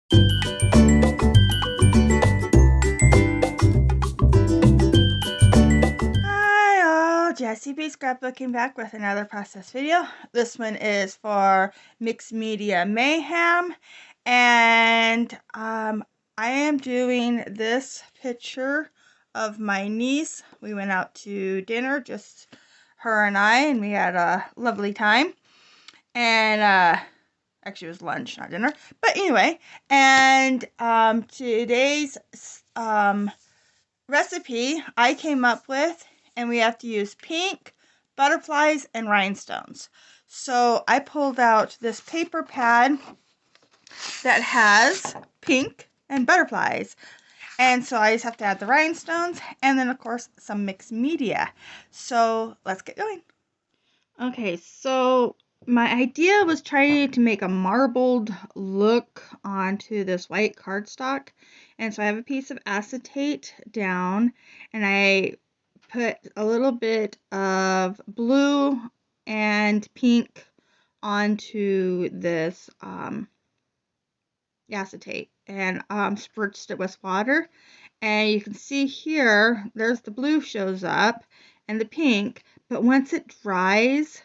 Hi all, Jessie B Scrapbooking back with another process video. This one is for Mixed Media Mayhem, and I am doing this picture of my niece. We went out to dinner, just her and I, and we had a lovely time. And actually it was lunch, not dinner. But anyway, and today's recipe I came up with, and we have to use pink, butterflies, and rhinestones. So I pulled out this paper pad that has pink and butterflies. And so I just have to add the rhinestones and then, of course, some mixed media. So let's get going. Okay, so my idea was trying to make a marbled look onto this white cardstock. And so I have a piece of acetate down, and I put a little bit of blue and pink onto this acetate, and spritzed it with water. And you can see here, there's the blue shows up and the pink, but once it dries,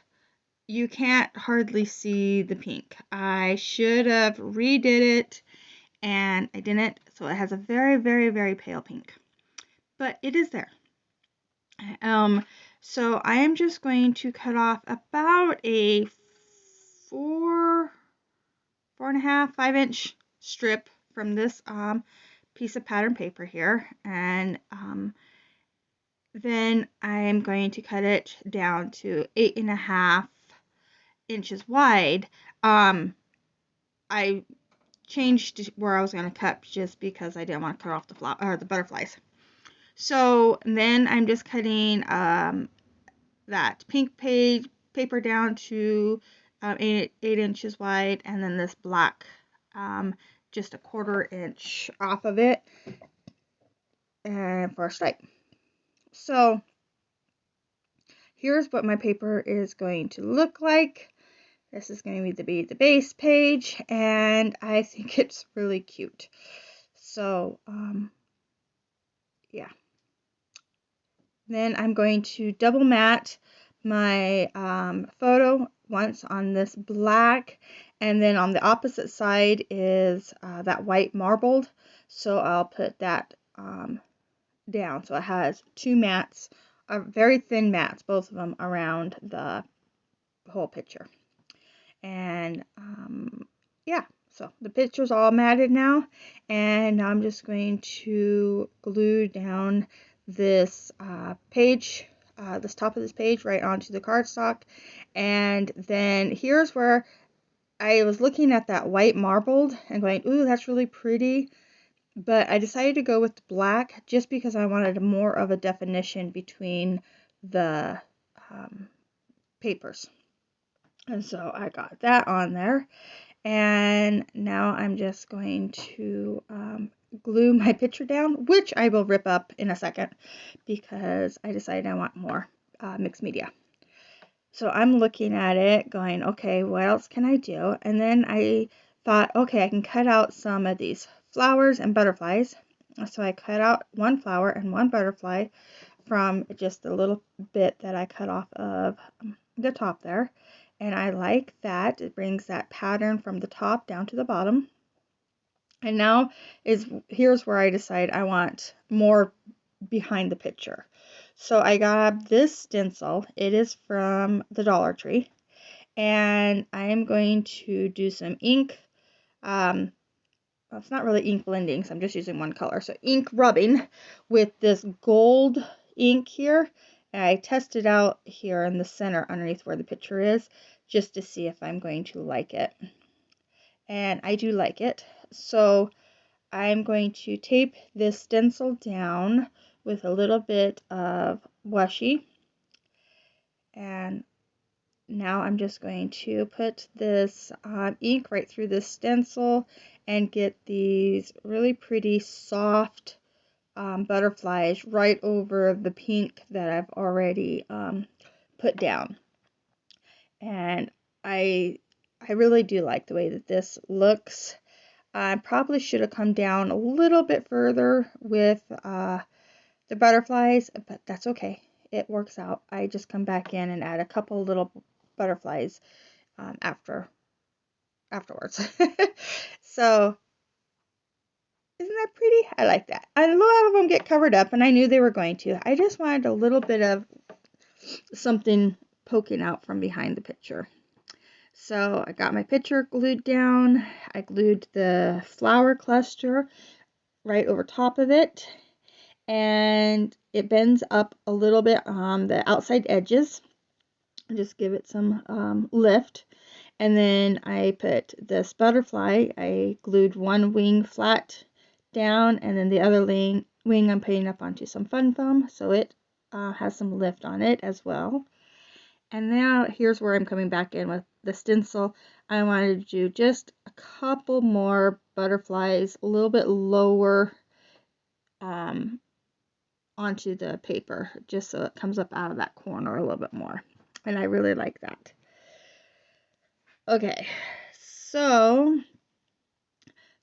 you can't hardly see the pink. I should have redid it, and I didn't, so it has a very, very, very pale pink, but it is there. So I am just going to cut off about a 4.5, 5-inch strip from this piece of pattern paper here, and then I'm going to cut it down to 8.5 inches wide. I changed where I was going to cut just because I didn't want to cut off the butterflies. So then I'm just cutting that pink paper down to 8 inches wide, and then this black just a 1/4 inch off of it, and for a stripe. So here's what my paper is going to look like. This is going to be the base page, and I think it's really cute. So yeah. Then I'm going to double matte my photo once on this black, and then on the opposite side is that white marbled. So I'll put that down. So it has two mattes, very thin mattes, both of them around the whole picture. And yeah, so the picture's all matted now, and I'm just going to glue down this page, this top of this page right onto the cardstock. And then here's where I was looking at that white marbled and going, ooh, that's really pretty. But I decided to go with black just because I wanted more of a definition between the papers. And so I got that on there. And now I'm just going to glue my picture down, which I will rip up in a second because I decided I want more mixed media. So I'm looking at it going, okay, what else can I do? And then I thought, okay, I can cut out some of these flowers and butterflies. So I cut out one flower and one butterfly from just a little bit that I cut off of the top there. And I like that. It brings that pattern from the top down to the bottom. And now here's where I decide I want more behind the picture. So I got this stencil. It is from the Dollar Tree. And I am going to do some ink. Well, it's not really ink blending, so I'm just using one color. So ink rubbing with this gold ink here. And I tested out here in the center underneath where the picture is, just to see if I'm going to like it. And I do like it. So I'm going to tape this stencil down with a little bit of washi. And now I'm just going to put this ink right through this stencil and get these really pretty soft butterflies right over the pink that I've already put down. And I really do like the way that this looks. I probably should have come down a little bit further with the butterflies, but that's okay. It works out. I just come back in and add a couple little butterflies afterwards. So isn't that pretty? I like that. A lot of them get covered up, and I knew they were going to. I just wanted a little bit of something poking out from behind the picture. So I got my picture glued down. I glued the flower cluster right over top of it, and it bends up a little bit on the outside edges. Just give it some lift. And then I put this butterfly, I glued one wing flat down, and then the other wing I'm putting up onto some fun foam, so it has some lift on it as well. And now here's where I'm coming back in with the stencil. I wanted to do just a couple more butterflies a little bit lower onto the paper, just so it comes up out of that corner a little bit more. And I really like that. Okay, so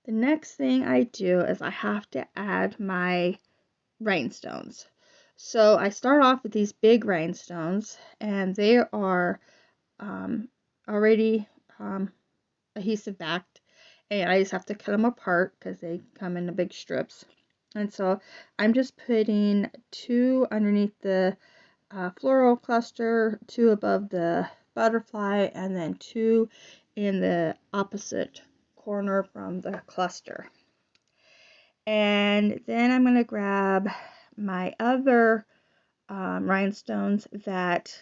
the next thing I do is I have to add my rhinestones. So I start off with these big rhinestones, and they are already adhesive backed, and I just have to cut them apart because they come in the big strips. And so I'm just putting 2 underneath the floral cluster, 2 above the butterfly, and then 2 in the opposite corner from the cluster. And then I'm going to grab my other rhinestones that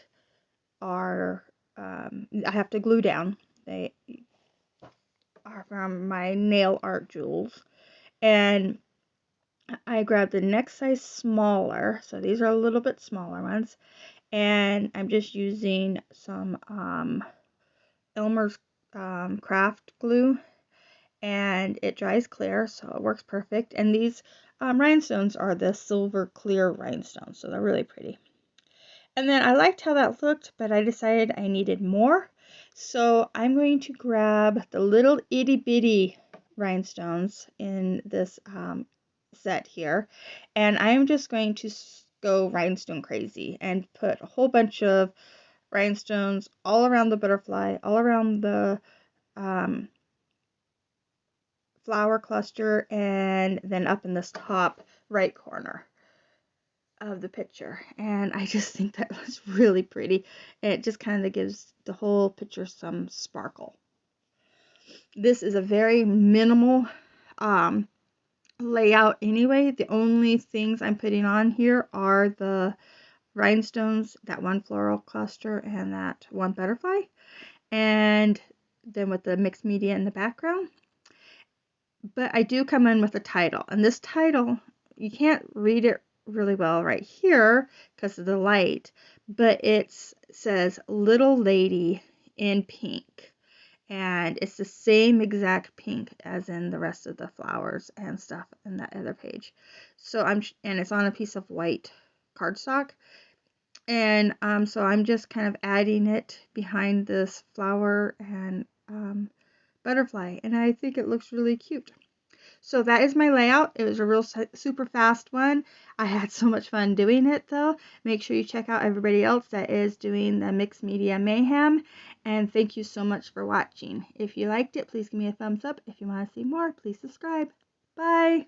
are I have to glue down. They are from my nail art jewels, and I grabbed the next size smaller, so these are a little bit smaller ones, and I'm just using some Elmer's craft glue, and it dries clear, so it works perfect. And these rhinestones are the silver clear rhinestones, so they're really pretty. And then I liked how that looked, but I decided I needed more, so I'm going to grab the little itty bitty rhinestones in this set here, and I'm just going to go rhinestone crazy and put a whole bunch of rhinestones all around the butterfly, all around the flower cluster, and then up in this top right corner of the picture. And I just think that was really pretty. It just kind of gives the whole picture some sparkle. This is a very minimal layout anyway. The only things I'm putting on here are the rhinestones, that one floral cluster, and that one butterfly, and then with the mixed media in the background. But I do come in with a title, and this title, you can't read it really well right here because of the light, but it says Little Lady in pink, and it's the same exact pink as in the rest of the flowers and stuff in that other page. So and it's on a piece of white cardstock, and so I'm just kind of adding it behind this flower and butterfly, and I think it looks really cute. So that is my layout. It was a real super fast one. I had so much fun doing it though. Make sure you check out everybody else that is doing the Mixed Media Mayhem. And thank you so much for watching. If you liked it, please give me a thumbs up. If you want to see more, please subscribe. Bye.